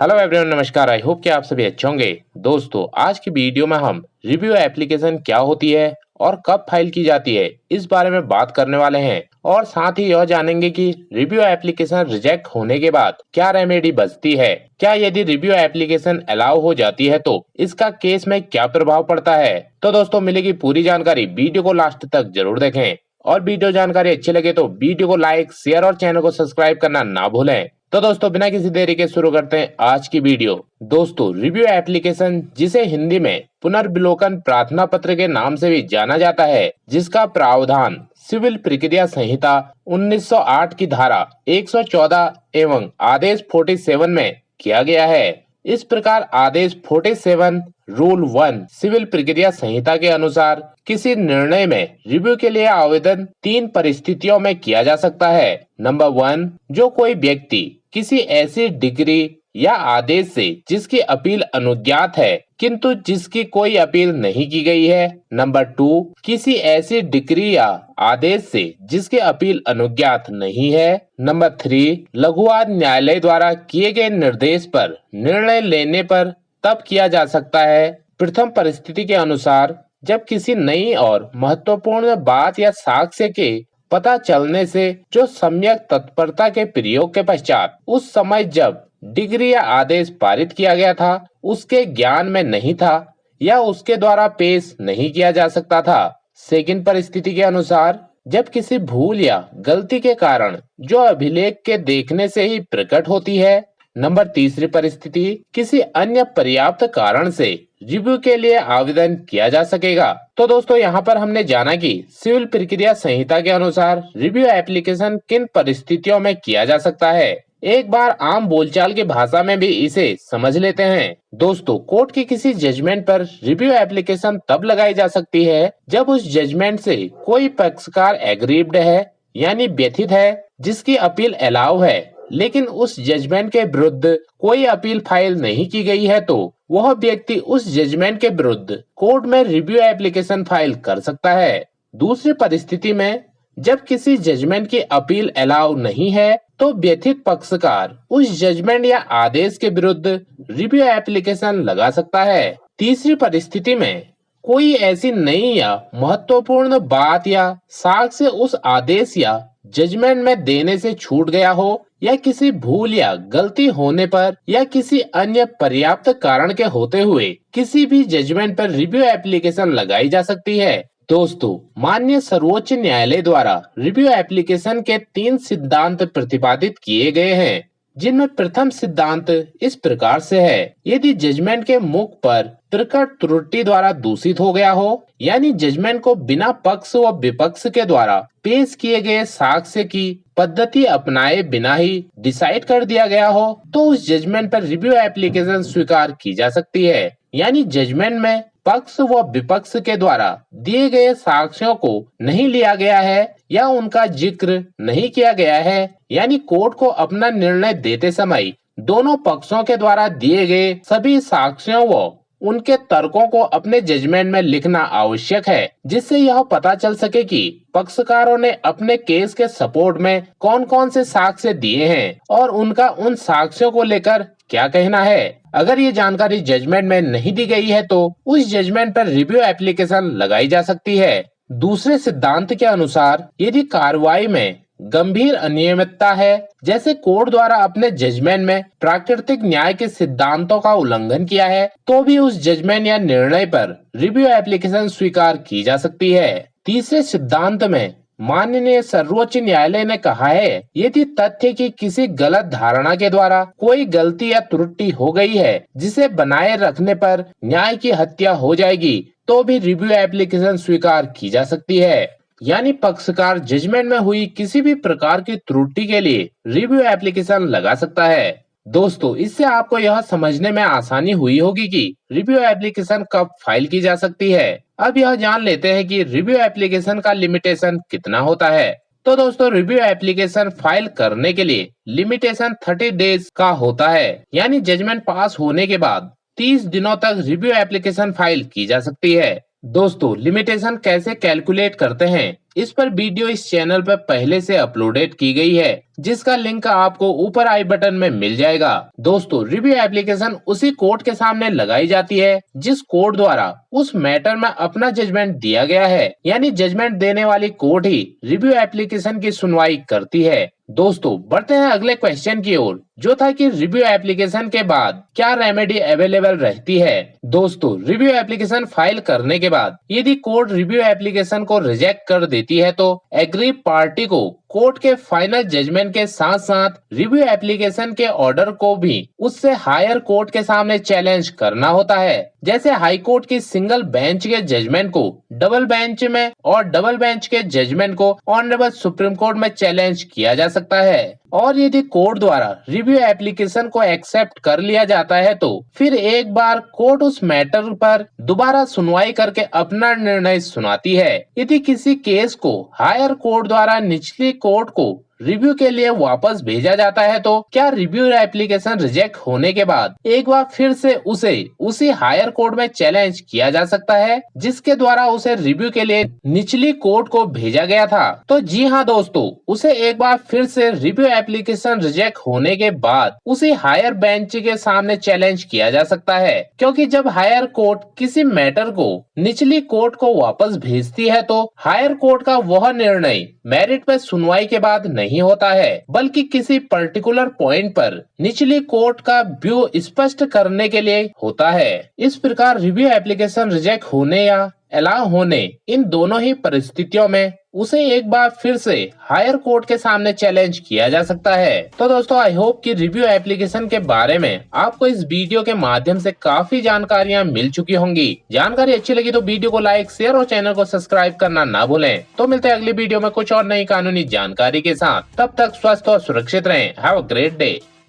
Hello everyone, नमस्कार। I hope कि आप सभी अच्छे होंगे। दोस्तों, आज की वीडियो में हम रिव्यू एप्लीकेशन क्या होती है और कब फाइल की जाती है इस बारे में बात करने वाले हैं, और साथ ही यह जानेंगे कि रिव्यू एप्लीकेशन रिजेक्ट होने के बाद क्या रेमेडी बचती है, क्या यदि रिव्यू एप्लीकेशन अलाउ हो जाती है तो इसका केस में क्या प्रभाव पड़ता है। तो दोस्तों, मिलेगी पूरी जानकारी, वीडियो को लास्ट तक जरूर देखें। और वीडियो जानकारी अच्छी लगे तो वीडियो को लाइक, शेयर और चैनल को सब्सक्राइब करना ना भूलें। तो दोस्तों, बिना किसी देरी के शुरू करते हैं आज की वीडियो। दोस्तों, रिव्यू एप्लीकेशन, जिसे हिंदी में पुनर्विलोकन प्रार्थना पत्र के नाम से भी जाना जाता है, जिसका प्रावधान सिविल प्रक्रिया संहिता 1908 की धारा 114 एवं आदेश 47 में किया गया है। इस प्रकार आदेश 47 रूल 1 सिविल प्रक्रिया संहिता के अनुसार किसी निर्णय में रिव्यू के लिए आवेदन 3 परिस्थितियों में किया जा सकता है। नंबर 1, जो कोई व्यक्ति किसी ऐसी डिग्री या आदेश से जिसकी अपील अनुज्ञात है किंतु जिसकी कोई अपील नहीं की गई है। नंबर 2, किसी ऐसी डिग्री या आदेश से जिसकी अपील अनुज्ञात नहीं है। नंबर 3, लघुवाद न्यायालय द्वारा किए गए निर्देश पर निर्णय लेने पर तब किया जा सकता है। प्रथम परिस्थिति के अनुसार, जब किसी नई और महत्वपूर्ण बात या साक्ष्य के पता चलने से जो सम्यक तत्परता के प्रयोग के पश्चात उस समय जब डिग्री या आदेश पारित किया गया था उसके ज्ञान में नहीं था या उसके द्वारा पेश नहीं किया जा सकता था। सेकंड परिस्थिति के अनुसार, जब किसी भूल या गलती के कारण जो अभिलेख के देखने से ही प्रकट होती है। नंबर तीसरी परिस्थिति, किसी अन्य पर्याप्त कारण से रिव्यू के लिए आवेदन किया जा सकेगा। तो दोस्तों, यहाँ पर हमने जाना कि सिविल प्रक्रिया संहिता के अनुसार रिव्यू एप्लीकेशन किन परिस्थितियों में किया जा सकता है। एक बार आम बोलचाल की भाषा में भी इसे समझ लेते हैं। दोस्तों, कोर्ट की किसी जजमेंट पर रिव्यू एप्लीकेशन तब लगाई जा सकती है जब उस जजमेंट से कोई पक्षकार एग्रीव्ड है यानी व्यथित है, जिसकी अपील अलाउ है, लेकिन उस जजमेंट के विरुद्ध कोई अपील फाइल नहीं की गई है, तो वह व्यक्ति उस जजमेंट के विरुद्ध कोर्ट में रिव्यू एप्लीकेशन फाइल कर सकता है। दूसरी परिस्थिति में, जब किसी जजमेंट की अपील अलाउ नहीं है तो व्यथित पक्षकार उस जजमेंट या आदेश के विरुद्ध रिव्यू एप्लीकेशन लगा सकता है। तीसरी परिस्थिति में, कोई ऐसी नई या महत्वपूर्ण बात या साक्ष्य उस आदेश या जजमेंट में देने से छूट गया हो या किसी भूल या गलती होने पर या किसी अन्य पर्याप्त कारण के होते हुए किसी भी जजमेंट पर रिव्यू एप्लीकेशन लगाई जा सकती है। दोस्तों, माननीय सर्वोच्च न्यायालय द्वारा रिव्यू एप्लीकेशन के 3 सिद्धांत प्रतिपादित किए गए हैं, जिनमें प्रथम सिद्धांत इस प्रकार से है। यदि जजमेंट के मुख पर प्रकट त्रुटि द्वारा दूषित हो गया हो, यानी जजमेंट को बिना पक्ष व विपक्ष के द्वारा पेश किए गए साक्ष्य की पद्धति अपनाए बिना ही डिसाइड कर दिया गया हो, तो उस जजमेंट पर रिव्यू एप्लीकेशन स्वीकार की जा सकती है। यानी जजमेंट में पक्ष व विपक्ष के द्वारा दिए गए साक्ष्यों को नहीं लिया गया है या उनका जिक्र नहीं किया गया है, यानी कोर्ट को अपना निर्णय देते समय दोनों पक्षों के द्वारा दिए गए सभी साक्ष्यों व उनके तर्कों को अपने जजमेंट में लिखना आवश्यक है, जिससे यह पता चल सके कि पक्षकारों ने अपने केस के सपोर्ट में कौन कौन से साक्ष्य दिए हैं और उनका उन साक्ष्यों को लेकर क्या कहना है। अगर ये जानकारी जजमेंट में नहीं दी गई है तो उस जजमेंट पर रिव्यू एप्लीकेशन लगाई जा सकती है। दूसरे सिद्धांत के अनुसार, यदि कार्रवाई में गंभीर अनियमितता है, जैसे कोर्ट द्वारा अपने जजमेंट में प्राकृतिक न्याय के सिद्धांतों का उल्लंघन किया है, तो भी उस जजमेंट या निर्णय पर रिव्यू एप्लीकेशन स्वीकार की जा सकती है। तीसरे सिद्धांत में माननीय सर्वोच्च न्यायालय ने कहा है, यदि तथ्य की किसी गलत धारणा के द्वारा कोई गलती या त्रुटि हो गई है जिसे बनाए रखने पर न्याय की हत्या हो जाएगी, तो भी रिव्यू एप्लीकेशन स्वीकार की जा सकती है। यानी पक्षकार जजमेंट में हुई किसी भी प्रकार की त्रुटि के लिए रिव्यू एप्लीकेशन लगा सकता है। दोस्तों, इससे आपको यह समझने में आसानी हुई होगी कि रिव्यू एप्लीकेशन कब फाइल की जा सकती है। अब यह जान लेते हैं कि रिव्यू एप्लीकेशन का लिमिटेशन कितना होता है। तो दोस्तों, रिव्यू एप्लीकेशन फाइल करने के लिए लिमिटेशन 30 डेज का होता है, यानी जजमेंट पास होने के बाद 30 दिनों तक रिव्यू एप्लीकेशन फाइल की जा सकती है। दोस्तों, लिमिटेशन कैसे कैलकुलेट करते हैं इस पर वीडियो इस चैनल पर पहले से अपलोडेड की गई है, जिसका लिंक आपको ऊपर आई बटन में मिल जाएगा। दोस्तों, रिव्यू एप्लीकेशन उसी कोर्ट के सामने लगाई जाती है जिस कोर्ट द्वारा उस मैटर में अपना जजमेंट दिया गया है, यानी जजमेंट देने वाली कोर्ट ही रिव्यू एप्लीकेशन की सुनवाई करती है। दोस्तों, बढ़ते हैं अगले क्वेश्चन की ओर, जो था कि रिव्यू एप्लीकेशन के बाद क्या रेमेडी अवेलेबल रहती है। दोस्तों, रिव्यू एप्लीकेशन फाइल करने के बाद यदि कोर्ट रिव्यू एप्लीकेशन को रिजेक्ट कर देती है तो एग्री पार्टी को कोर्ट के फाइनल जजमेंट के साथ साथ रिव्यू एप्लीकेशन के ऑर्डर को भी उससे हायर कोर्ट के सामने चैलेंज करना होता है। जैसे हाई कोर्ट की सिंगल बेंच के जजमेंट को डबल बेंच में और डबल बेंच के जजमेंट को ऑनरेबल सुप्रीम कोर्ट में चैलेंज किया जा सकता है। और यदि कोर्ट द्वारा रिव्यू एप्लीकेशन को एक्सेप्ट कर लिया जाता है तो फिर एक बार कोर्ट उस मैटर पर दोबारा सुनवाई करके अपना निर्णय सुनाती है। यदि किसी केस को हायर कोर्ट द्वारा निचली कोर्ट को रिव्यू के लिए वापस भेजा जाता है तो क्या रिव्यू एप्लीकेशन रिजेक्ट होने के बाद एक बार फिर से उसे उसी हायर कोर्ट में चैलेंज किया जा सकता है जिसके द्वारा उसे रिव्यू के लिए निचली कोर्ट को भेजा गया था। तो जी हाँ दोस्तों, उसे एक बार फिर से रिव्यू एप्लीकेशन रिजेक्ट होने के बाद उसी हायर बेंच के सामने चैलेंज किया जा सकता है, क्योंकि जब हायर कोर्ट किसी मैटर को निचली कोर्ट को वापस भेजती है तो हायर कोर्ट का वह निर्णय मेरिट पर सुनवाई के बाद नहीं होता है, बल्कि किसी पर्टिकुलर पॉइंट पर निचली कोर्ट का व्यू स्पष्ट करने के लिए होता है। इस प्रकार रिव्यू एप्लीकेशन रिजेक्ट होने या अलाउ होने, इन दोनों ही परिस्थितियों में उसे एक बार फिर से हायर कोर्ट के सामने चैलेंज किया जा सकता है। तो दोस्तों, आई होप कि रिव्यू एप्लीकेशन के बारे में आपको इस वीडियो के माध्यम से काफी जानकारियां मिल चुकी होंगी। जानकारी अच्छी लगी तो वीडियो को लाइक, शेयर और चैनल को सब्सक्राइब करना ना भूलें। तो मिलते हैं अगली वीडियो में कुछ और नई कानूनी जानकारी के साथ। तब तक स्वस्थ और सुरक्षित रहें। Have a great day.